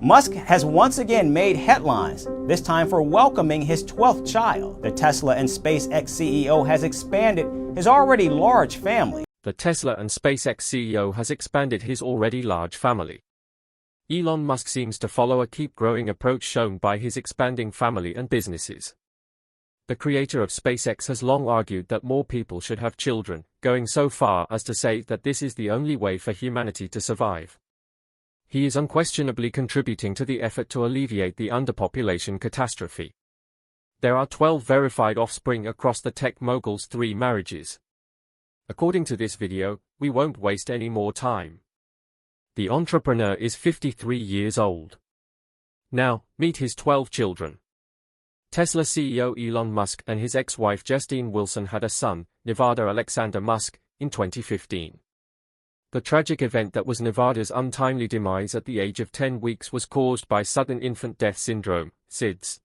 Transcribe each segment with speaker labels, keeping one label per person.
Speaker 1: Musk has once again made headlines, this time for welcoming his 12th child. The Tesla and SpaceX CEO has expanded his already large family.
Speaker 2: The Tesla and SpaceX CEO has expanded his already large family. Elon Musk seems to follow a keep-growing approach shown by his expanding family and businesses. The creator of SpaceX has long argued that more people should have children, going so far as to say that this is the only way for humanity to survive. He is unquestionably contributing to the effort to alleviate the underpopulation catastrophe. There are 12 verified offspring across the tech mogul's 3 marriages. According to this video, we won't waste any more time. The entrepreneur is 53 years old. Now, meet his 12 children. Tesla CEO Elon Musk and his ex-wife Justine Wilson had a son, Nevada Alexander Musk, in 2015. The tragic event that was Nevada's untimely demise at the age of 10 weeks was caused by sudden infant death syndrome, SIDS.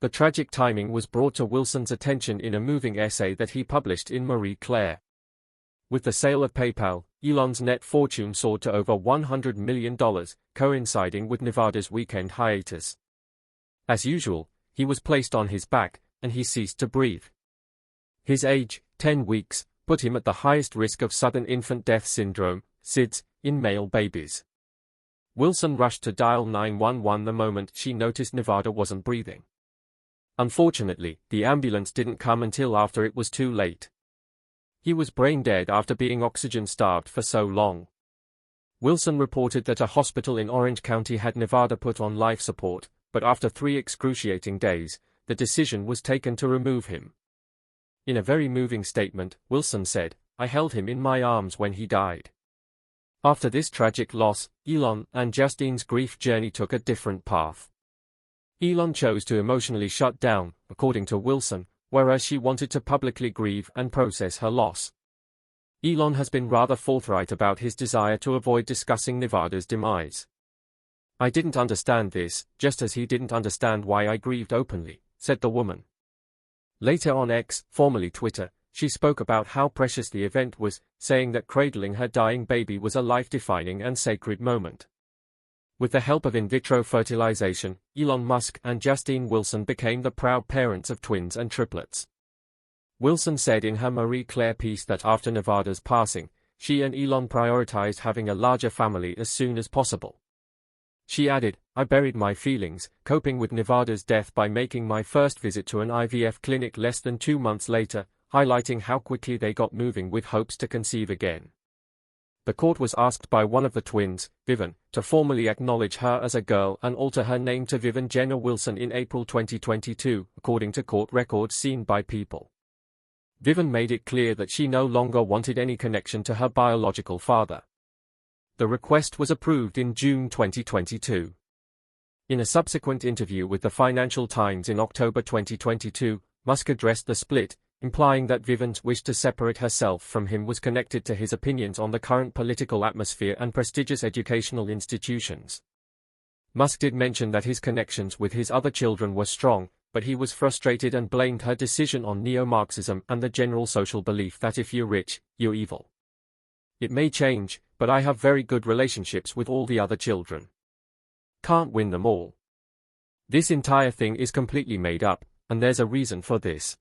Speaker 2: The tragic timing was brought to Wilson's attention in a moving essay that he published in Marie Claire. With the sale of PayPal, Elon's net fortune soared to over $100 million, coinciding with Nevada's weekend hiatus. As usual, he was placed on his back, and he ceased to breathe. His age, 10 weeks, put him at the highest risk of sudden infant death syndrome, SIDS, in male babies. Wilson rushed to dial 911 the moment she noticed Nevada wasn't breathing. Unfortunately, the ambulance didn't come until after it was too late. He was brain dead after being oxygen-starved for so long. Wilson reported that a hospital in Orange County had Nevada put on life support, but after 3 excruciating days, the decision was taken to remove him. In a very moving statement, Wilson said, "I held him in my arms when he died." After this tragic loss, Elon and Justine's grief journey took a different path. Elon chose to emotionally shut down, according to Wilson, whereas she wanted to publicly grieve and process her loss. Elon has been rather forthright about his desire to avoid discussing Nevada's demise. "I didn't understand this, just as he didn't understand why I grieved openly," said the woman. Later on X, formerly Twitter, she spoke about how precious the event was, saying that cradling her dying baby was a life-defining and sacred moment. With the help of in vitro fertilization, Elon Musk and Justine Wilson became the proud parents of twins and triplets. Wilson said in her Marie Claire piece that after Nevada's passing, she and Elon prioritized having a larger family as soon as possible. She added, "I buried my feelings, coping with Nevada's death by making my first visit to an IVF clinic less than 2 months later, highlighting how quickly they got moving with hopes to conceive again." The court was asked by one of the twins, Vivian, to formally acknowledge her as a girl and alter her name to Vivian Jenner Wilson in April 2022, according to court records seen by People. Vivian made it clear that she no longer wanted any connection to her biological father. The request was approved in June 2022. In a subsequent interview with the Financial Times in October 2022, Musk addressed the split, implying that Vivian's wish to separate herself from him was connected to his opinions on the current political atmosphere and prestigious educational institutions. Musk did mention that his connections with his other children were strong, but he was frustrated and blamed her decision on neo-Marxism and the general social belief that if you're rich, you're evil. "It may change, but I have very good relationships with all the other children. Can't win them all. This entire thing is completely made up, and there's a reason for this.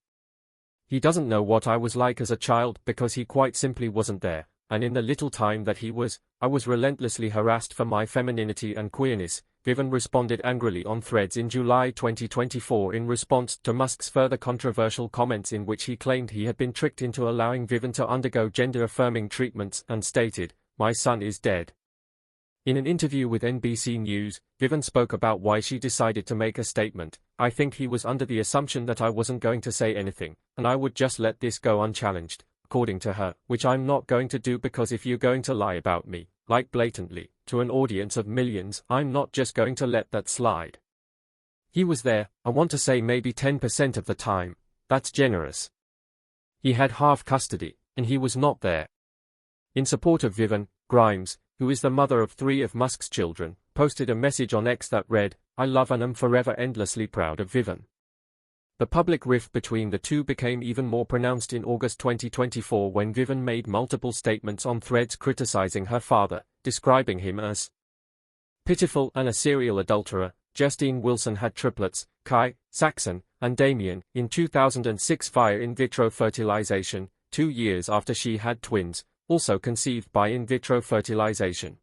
Speaker 2: He doesn't know what I was like as a child because he quite simply wasn't there, and in the little time that he was, I was relentlessly harassed for my femininity and queerness," Vivian responded angrily on Threads in July 2024 in response to Musk's further controversial comments in which he claimed he had been tricked into allowing Vivian to undergo gender-affirming treatments and stated, "My son is dead." In an interview with NBC News, Vivian spoke about why she decided to make a statement. "I think he was under the assumption that I wasn't going to say anything, and I would just let this go unchallenged," according to her, "which I'm not going to do because if you're going to lie about me, like blatantly, to an audience of millions, I'm not just going to let that slide. He was there, I want to say maybe 10% of the time, that's generous. He had half custody, and he was not there." In support of Vivian, Grimes, who is the mother of 3 of Musk's children, posted a message on X that read, "I love and am forever endlessly proud of Vivian." The public rift between the two became even more pronounced in August 2024 when Vivian made multiple statements on Threads criticizing her father, describing him as Pitiful and a serial adulterer, Justine Wilson had triplets, Kai, Saxon, and Damien, in 2006 via in vitro fertilization, 2 years after she had twins, also conceived by in vitro fertilization.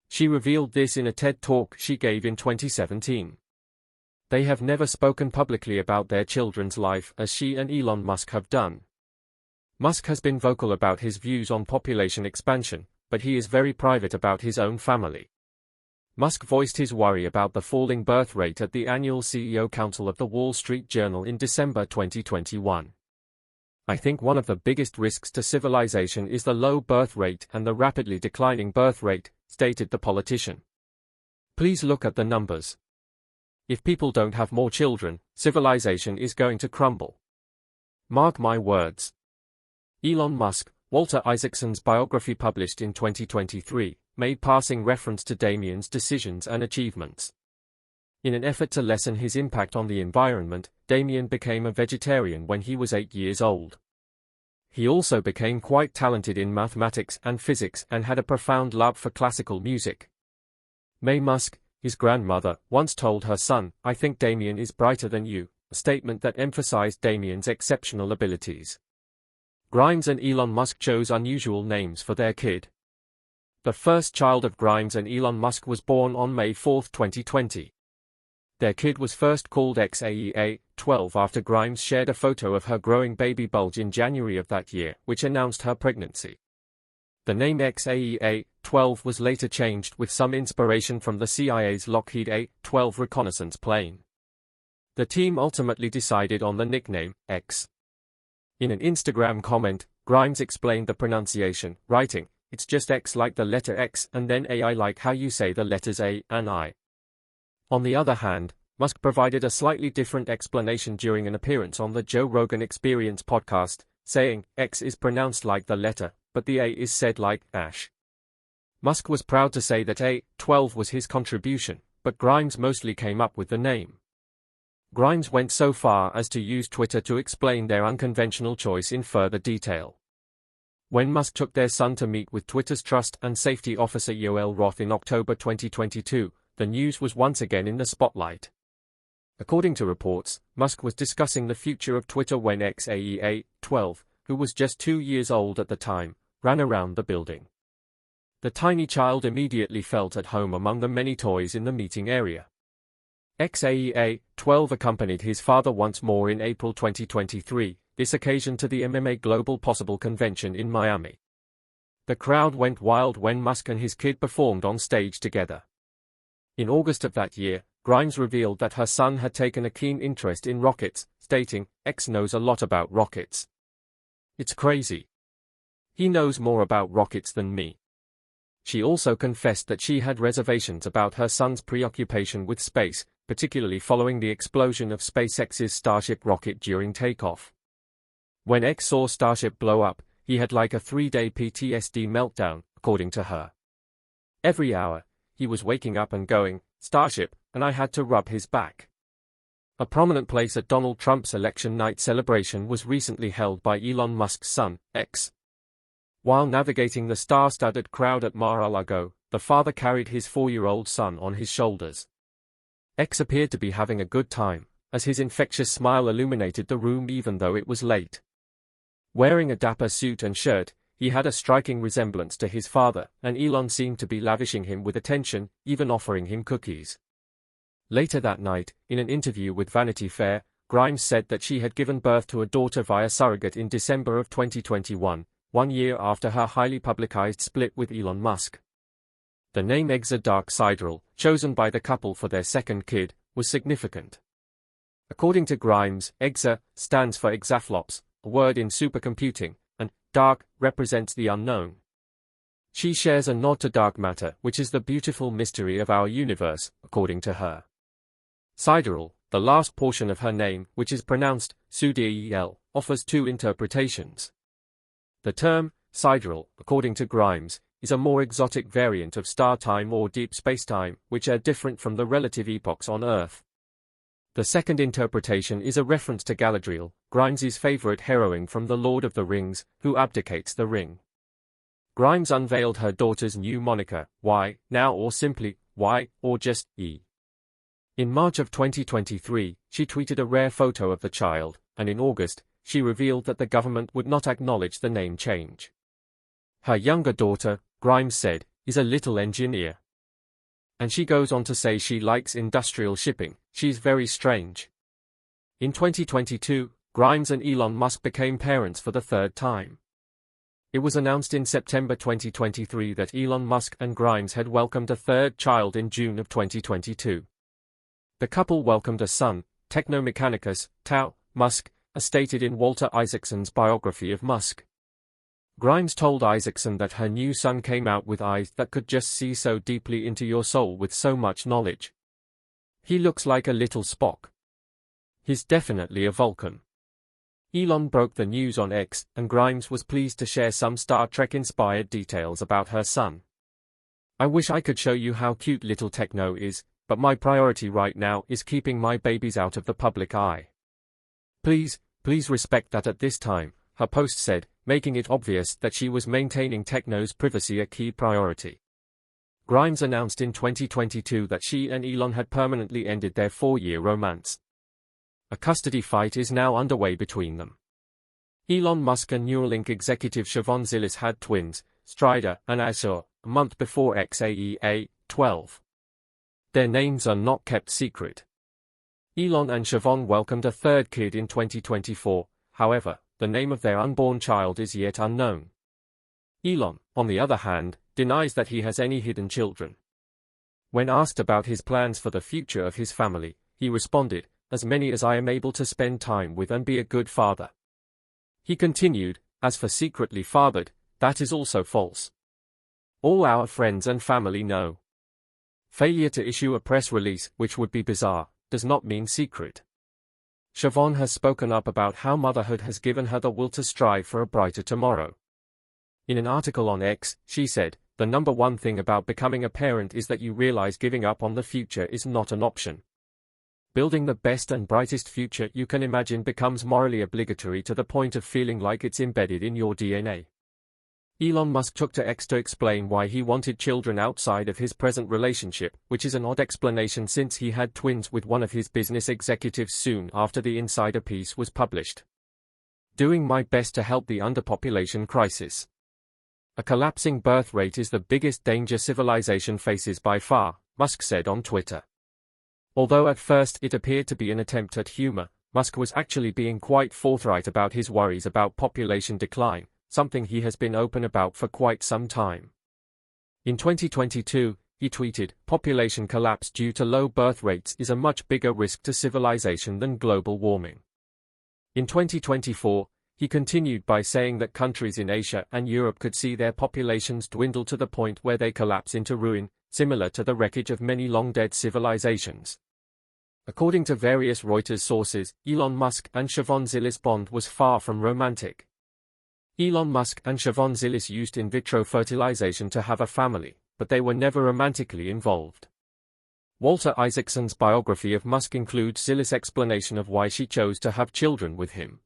Speaker 2: She revealed this in a TED Talk she gave in 2017. They have never spoken publicly about their children's life as she and Elon Musk have done. Musk has been vocal about his views on population expansion, but he is very private about his own family. Musk voiced his worry about the falling birth rate at the annual CEO Council of the Wall Street Journal in December 2021. I think one of the biggest risks to civilization is the low birth rate and the rapidly declining birth rate, stated the politician. Please look at the numbers. If people don't have more children, civilization is going to crumble. Mark my words. Elon Musk, Walter Isaacson's biography published in 2023, made passing reference to Damien's decisions and achievements. In an effort to lessen his impact on the environment, Damien became a vegetarian when he was 8 years old. He also became quite talented in mathematics and physics and had a profound love for classical music. Mae Musk, his grandmother, once told her son, "I think Damien is brighter than you," a statement that emphasized Damien's exceptional abilities. Grimes and Elon Musk chose unusual names for their kid. The first child of Grimes and Elon Musk was born on May 4, 2020. Their kid was first called XAEA-12 after Grimes shared a photo of her growing baby bulge in January of that year, which announced her pregnancy. The name XAEA-12 was later changed with some inspiration from the CIA's Lockheed A-12 reconnaissance plane. The team ultimately decided on the nickname, X. In an Instagram comment, Grimes explained the pronunciation, writing, "It's just X like the letter X and then AI like how you say the letters A and I." On the other hand, Musk provided a slightly different explanation during an appearance on the Joe Rogan Experience podcast, saying, "X is pronounced like the letter, but the A is said like Ash." Musk was proud to say that A-12 was his contribution, but Grimes mostly came up with the name. Grimes went so far as to use Twitter to explain their unconventional choice in further detail. When Musk took their son to meet with Twitter's Trust and Safety Officer Yoel Roth in October 2022, the news was once again in the spotlight. According to reports, Musk was discussing the future of Twitter when XAEA-12, who was just 2 years old at the time, ran around the building. The tiny child immediately felt at home among the many toys in the meeting area. XAEA-12 accompanied his father once more in April 2023, this occasion to the MMA Global Possible Convention in Miami. The crowd went wild when Musk and his kid performed on stage together. In August of that year, Grimes revealed that her son had taken a keen interest in rockets, stating, "X knows a lot about rockets. It's crazy. He knows more about rockets than me." She also confessed that she had reservations about her son's preoccupation with space, particularly following the explosion of SpaceX's Starship rocket during takeoff. When X saw Starship blow up, he had like a 3-day PTSD meltdown, according to her. Every hour, he was waking up and going, "Starship," and I had to rub his back. A prominent place at Donald Trump's election night celebration was recently held by Elon Musk's son, X. While navigating the star-studded crowd at Mar-a-Lago, the father carried his 4-year-old son on his shoulders. X appeared to be having a good time, as his infectious smile illuminated the room even though it was late. Wearing a dapper suit and shirt, he had a striking resemblance to his father, and Elon seemed to be lavishing him with attention, even offering him cookies. Later that night, in an interview with Vanity Fair, Grimes said that she had given birth to a daughter via surrogate in December of 2021, 1 year after her highly publicized split with Elon Musk. The name Exa Dark Sidereal, chosen by the couple for their second kid, was significant. According to Grimes, Exa stands for exaflops, a word in supercomputing, and dark represents the unknown. She shares a nod to dark matter, which is the beautiful mystery of our universe, according to her. Sidereal, the last portion of her name, which is pronounced Sudiel, offers 2 interpretations. The term sidereal, according to Grimes, is a more exotic variant of star time or deep spacetime, which are different from the relative epochs on Earth. The second interpretation is a reference to Galadriel, Grimes's favorite heroine from The Lord of the Rings, who abdicates the ring. Grimes unveiled her daughter's new moniker, Why, Now, or simply, Y, or just E. In March of 2023, she tweeted a rare photo of the child, and in August, she revealed that the government would not acknowledge the name change. Her younger daughter, Grimes said, is a little engineer. And she goes on to say she likes industrial shipping. She's very strange. In 2022, Grimes and Elon Musk became parents for the third time. It was announced in September 2023 that Elon Musk and Grimes had welcomed a third child in June of 2022. The couple welcomed a son, Technomechanicus, Tau, Musk, as stated in Walter Isaacson's biography of Musk. Grimes told Isaacson that her new son came out with eyes that could just see so deeply into your soul with so much knowledge. He looks like a little Spock. He's definitely a Vulcan. Elon broke the news on X, and Grimes was pleased to share some Star Trek-inspired details about her son. I wish I could show you how cute little Techno is, but my priority right now is keeping my babies out of the public eye. Please respect that at this time, her post said, making it obvious that she was maintaining Techno's privacy a key priority. Grimes announced in 2022 that she and Elon had permanently ended their 4-year romance. A custody fight is now underway between them. Elon Musk and Neuralink executive Siobhan Zilis had twins, Strider and Azure, a month before XAEA-12. Their names are not kept secret. Elon and Siobhan welcomed a third kid in 2024, however, the name of their unborn child is yet unknown. Elon, on the other hand, denies that he has any hidden children. When asked about his plans for the future of his family, he responded, "As many as I am able to spend time with and be a good father." He continued, "As for secretly fathered, that is also false. All our friends and family know." Failure to issue a press release, which would be bizarre, does not mean secret. Siobhan has spoken up about how motherhood has given her the will to strive for a brighter tomorrow. In an article on X, she said, "The number one thing about becoming a parent is that you realize giving up on the future is not an option. Building the best and brightest future you can imagine becomes morally obligatory to the point of feeling like it's embedded in your DNA." Elon Musk took to X to explain why he wanted children outside of his present relationship, which is an odd explanation since he had twins with one of his business executives soon after the Insider piece was published. "Doing my best to help the underpopulation crisis. A collapsing birth rate is the biggest danger civilization faces by far," Musk said on Twitter. Although at first it appeared to be an attempt at humor, Musk was actually being quite forthright about his worries about population decline, something he has been open about for quite some time. In 2022, he tweeted, "Population collapse due to low birth rates is a much bigger risk to civilization than global warming." In 2024, he continued by saying that countries in Asia and Europe could see their populations dwindle to the point where they collapse into ruin, similar to the wreckage of many long-dead civilizations. According to various Reuters sources, Elon Musk and Siobhan Zilis' bond was far from romantic. Elon Musk and Siobhan Zilis used in vitro fertilization to have a family, but they were never romantically involved. Walter Isaacson's biography of Musk includes Zilis' explanation of why she chose to have children with him.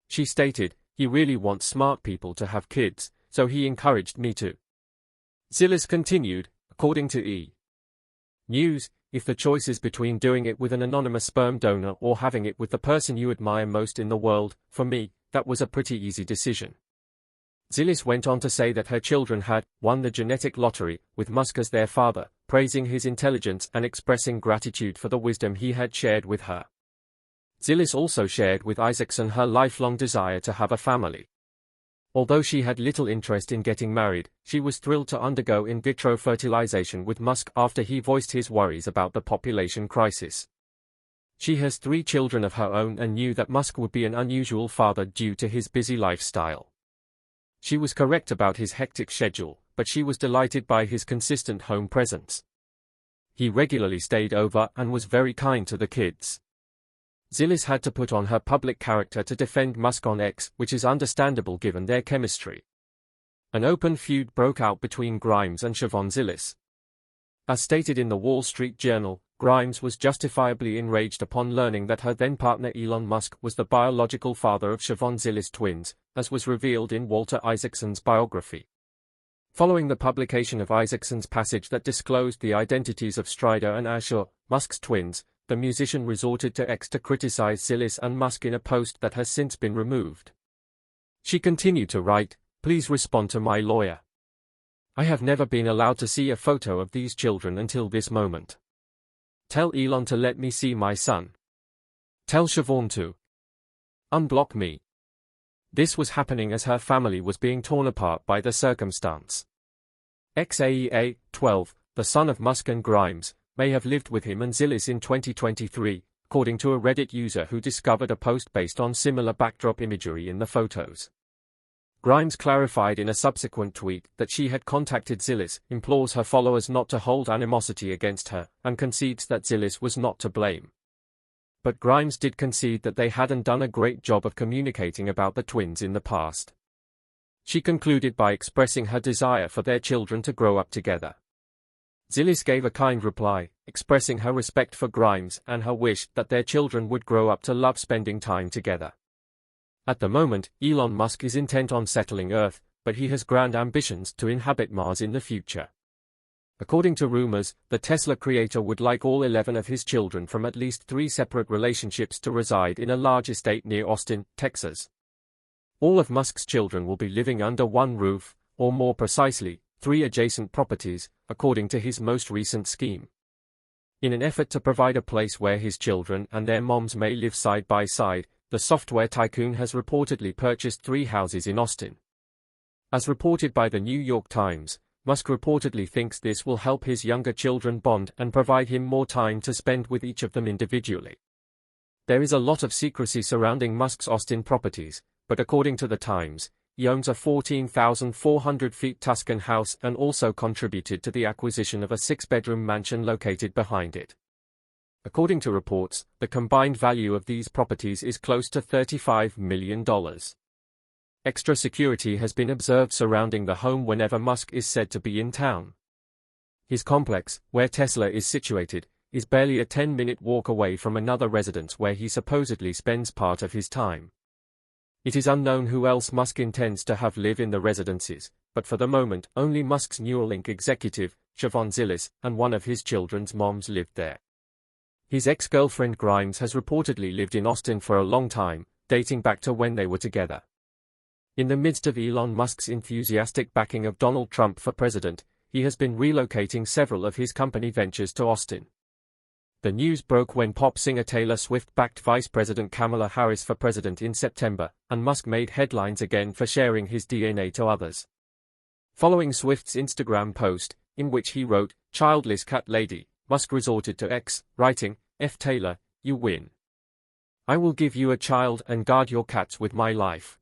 Speaker 2: She stated, "He really wants smart people to have kids, so he encouraged me to." Zilis continued, according to E! News, "If the choice is between doing it with an anonymous sperm donor or having it with the person you admire most in the world, for me, that was a pretty easy decision." Zilis went on to say that her children had won the genetic lottery, with Musk as their father, praising his intelligence and expressing gratitude for the wisdom he had shared with her. Zilis also shared with Isaacson her lifelong desire to have a family. Although she had little interest in getting married, she was thrilled to undergo in vitro fertilization with Musk after he voiced his worries about the population crisis. She has 3 children of her own and knew that Musk would be an unusual father due to his busy lifestyle. She was correct about his hectic schedule, but she was delighted by his consistent home presence. He regularly stayed over and was very kind to the kids. Zilis had to put on her public character to defend Musk on X, which is understandable given their chemistry. An open feud broke out between Grimes and Siobhan Zilis. As stated in the Wall Street Journal, Grimes was justifiably enraged upon learning that her then-partner Elon Musk was the biological father of Siobhan Zilis' twins, as was revealed in Walter Isaacson's biography. Following the publication of Isaacson's passage that disclosed the identities of Strider and Azure, Musk's twins, the musician resorted to X to criticize Zilis and Musk in a post that has since been removed. She continued to write, "Please respond to my lawyer. I have never been allowed to see a photo of these children until this moment. Tell Elon to let me see my son. Tell Siobhan to unblock me." This was happening as her family was being torn apart by the circumstance. XAEA, 12, the son of Musk and Grimes, may have lived with him and Zilis in 2023, according to a Reddit user who discovered a post based on similar backdrop imagery in the photos. Grimes clarified in a subsequent tweet that she had contacted Zilis, implores her followers not to hold animosity against her, and concedes that Zilis was not to blame. But Grimes did concede that they hadn't done a great job of communicating about the twins in the past. She concluded by expressing her desire for their children to grow up together. Zilis gave a kind reply, expressing her respect for Grimes and her wish that their children would grow up to love spending time together. At the moment, Elon Musk is intent on settling Earth, but he has grand ambitions to inhabit Mars in the future. According to rumors, the Tesla creator would like all 11 of his children from at least 3 separate relationships to reside in a large estate near Austin, Texas. All of Musk's children will be living under one roof, or more precisely, 3 adjacent properties, according to his most recent scheme. In an effort to provide a place where his children and their moms may live side by side, the software tycoon has reportedly purchased 3 houses in Austin. As reported by the New York Times, Musk reportedly thinks this will help his younger children bond and provide him more time to spend with each of them individually. There is a lot of secrecy surrounding Musk's Austin properties, but according to the Times, he owns a 14,400 feet Tuscan house and also contributed to the acquisition of a 6-bedroom mansion located behind it. According to reports, the combined value of these properties is close to $35 million. Extra security has been observed surrounding the home whenever Musk is said to be in town. His complex, where Tesla is situated, is barely a 10-minute walk away from another residence where he supposedly spends part of his time. It is unknown who else Musk intends to have live in the residences, but for the moment, only Musk's Neuralink executive, Siobhan Zilis, and one of his children's moms lived there. His ex-girlfriend Grimes has reportedly lived in Austin for a long time, dating back to when they were together. In the midst of Elon Musk's enthusiastic backing of Donald Trump for president, he has been relocating several of his company ventures to Austin. The news broke when pop singer Taylor Swift backed Vice President Kamala Harris for president in September, and Musk made headlines again for sharing his DNA to others. Following Swift's Instagram post, in which he wrote, "Childless cat lady," Musk resorted to X, writing, "F Taylor, you win. I will give you a child and guard your cats with my life."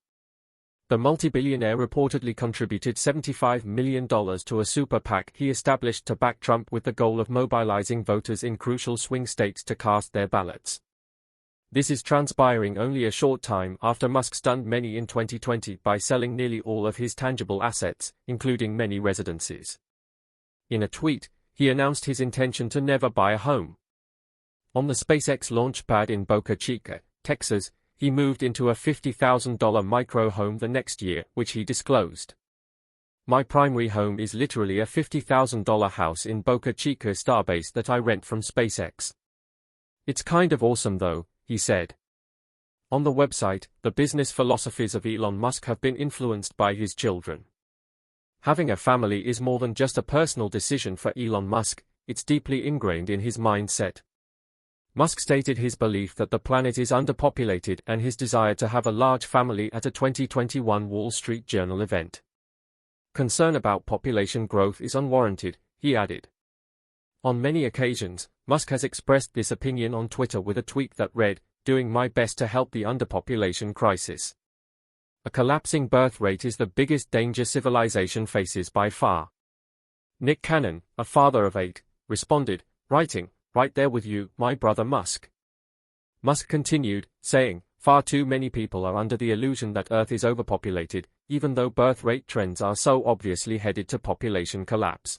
Speaker 2: The multi-billionaire reportedly contributed $75 million to a super PAC he established to back Trump with the goal of mobilizing voters in crucial swing states to cast their ballots. This is transpiring only a short time after Musk stunned many in 2020 by selling nearly all of his tangible assets, including many residences. In a tweet, he announced his intention to never buy a home. On the SpaceX launch pad in Boca Chica, Texas, he moved into a $50,000 micro home the next year, which he disclosed. "My primary home is literally a $50,000 house in Boca Chica Starbase that I rent from SpaceX. It's kind of awesome though," he said. On the website, the business philosophies of Elon Musk have been influenced by his children. Having a family is more than just a personal decision for Elon Musk, it's deeply ingrained in his mindset. Musk stated his belief that the planet is underpopulated and his desire to have a large family at a 2021 Wall Street Journal event. Concern about population growth is unwarranted, he added. On many occasions, Musk has expressed this opinion on Twitter with a tweet that read, "Doing my best to help the underpopulation crisis. A collapsing birth rate is the biggest danger civilization faces by far." Nick Cannon, a father of 8, responded, writing, "Right there with you, my brother Musk." Musk continued, saying, "Far too many people are under the illusion that Earth is overpopulated, even though birth rate trends are so obviously headed to population collapse."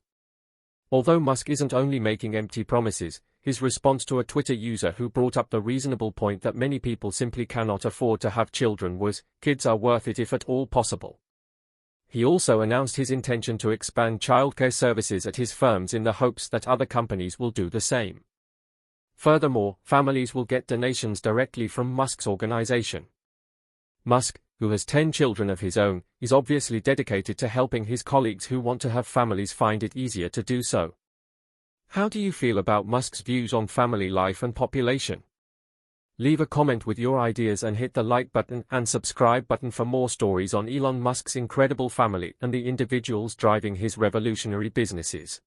Speaker 2: Although Musk isn't only making empty promises, his response to a Twitter user who brought up the reasonable point that many people simply cannot afford to have children was, "Kids are worth it if at all possible." He also announced his intention to expand childcare services at his firms in the hopes that other companies will do the same. Furthermore, families will get donations directly from Musk's organization. Musk, who has 10 children of his own, is obviously dedicated to helping his colleagues who want to have families find it easier to do so. How do you feel about Musk's views on family life and population? Leave a comment with your ideas and hit the like button and subscribe button for more stories on Elon Musk's incredible family and the individuals driving his revolutionary businesses.